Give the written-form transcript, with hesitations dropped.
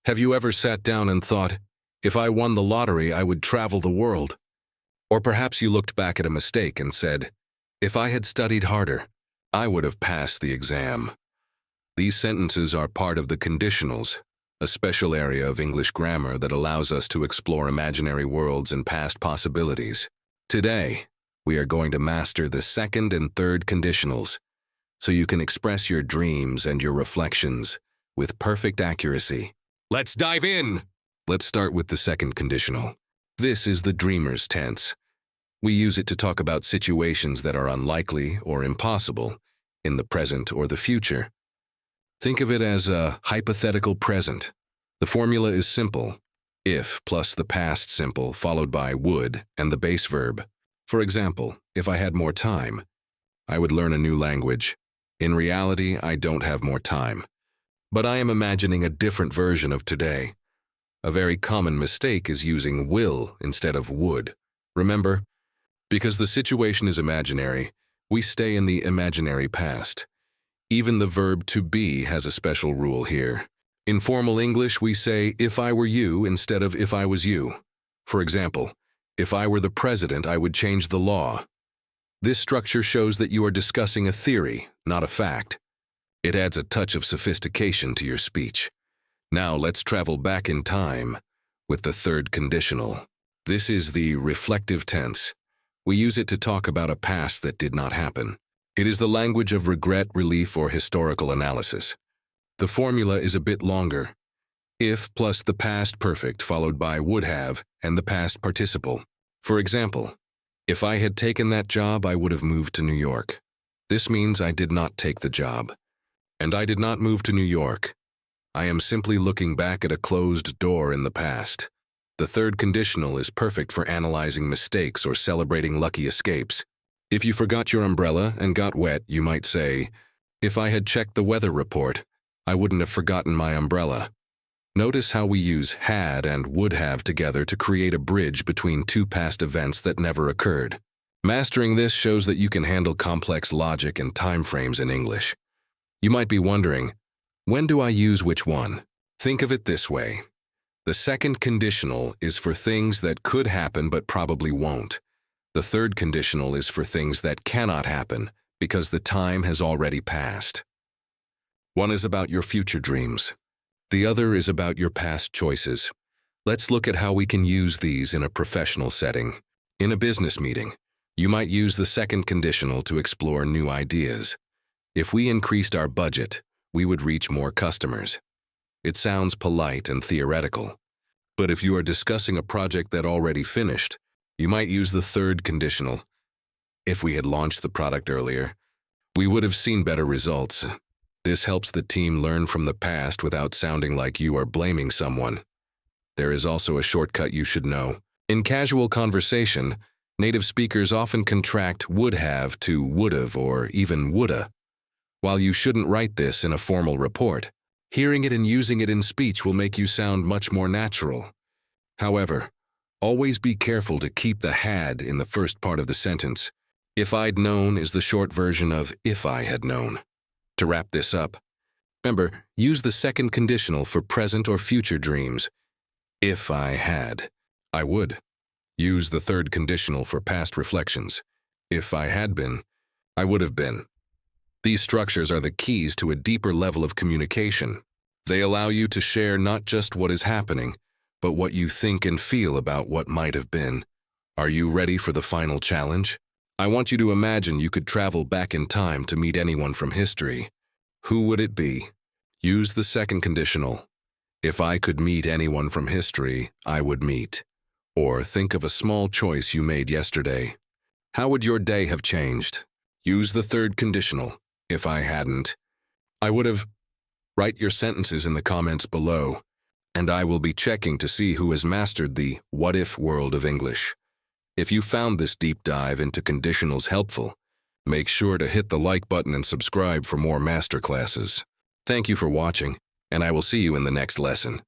Have you ever sat down and thought, if I won the lottery, I would travel the world? Or perhaps you looked back at a mistake and said, if I had studied harder, I would have passed the exam. These sentences are part of the conditionals, a special area of English grammar that allows us to explore imaginary worlds and past possibilities. Today, we are going to master the second and third conditionals, so you can express your dreams and your reflections with perfect accuracy. Let's dive in! Let's start with the second conditional. This is the dreamer's tense. We use it to talk about situations that are unlikely or impossible in the present or the future. Think of it as a hypothetical present. The formula is simple: if plus the past simple followed by would and the base verb. For example, if I had more time, I would learn a new language. In reality, I don't have more time, but I am imagining a different version of today. A very common mistake is using will instead of would. Remember, because the situation is imaginary, we stay in the imaginary past. Even the verb to be has a special rule here. In formal English, we say, if I were you instead of if I was you. For example, if I were the president, I would change the law. This structure shows that you are discussing a theory, not a fact. It adds a touch of sophistication to your speech. Now let's travel back in time with the third conditional. This is the reflective tense. We use it to talk about a past that did not happen. It is the language of regret, relief, or historical analysis. The formula is a bit longer. If plus the past perfect followed by would have and the past participle. For example, if I had taken that job, I would have moved to New York. This means I did not take the job. And I did not move to New York. I am simply looking back at a closed door in the past. The third conditional is perfect for analyzing mistakes or celebrating lucky escapes. If you forgot your umbrella and got wet, you might say, if I had checked the weather report, I wouldn't have forgotten my umbrella. Notice how we use had and would have together to create a bridge between two past events that never occurred. Mastering this shows that you can handle complex logic and time frames in English. You might be wondering, when do I use which one? Think of it this way. The second conditional is for things that could happen but probably won't. The third conditional is for things that cannot happen because the time has already passed. One is about your future dreams. The other is about your past choices. Let's look at how we can use these in a professional setting. In a business meeting, you might use the second conditional to explore new ideas. If we increased our budget, we would reach more customers. It sounds polite and theoretical. But if you are discussing a project that already finished, you might use the third conditional. If we had launched the product earlier, we would have seen better results. This helps the team learn from the past without sounding like you are blaming someone. There is also a shortcut you should know. In casual conversation, native speakers often contract would have to would've or even woulda. While you shouldn't write this in a formal report, hearing it and using it in speech will make you sound much more natural. However, always be careful to keep the had in the first part of the sentence. If I'd known is the short version of if I had known. To wrap this up, remember, use the second conditional for present or future dreams. If I had, I would. Use the third conditional for past reflections. If I had been, I would have been. These structures are the keys to a deeper level of communication. They allow you to share not just what is happening, but what you think and feel about what might have been. Are you ready for the final challenge? I want you to imagine you could travel back in time to meet anyone from history. Who would it be? Use the second conditional. If I could meet anyone from history, I would meet. Or think of a small choice you made yesterday. How would your day have changed? Use the third conditional. If I hadn't, I would have. Write your sentences in the comments below, and I will be checking to see who has mastered the what-if world of English. If you found this deep dive into conditionals helpful, make sure to hit the like button and subscribe for more masterclasses. Thank you for watching, and I will see you in the next lesson.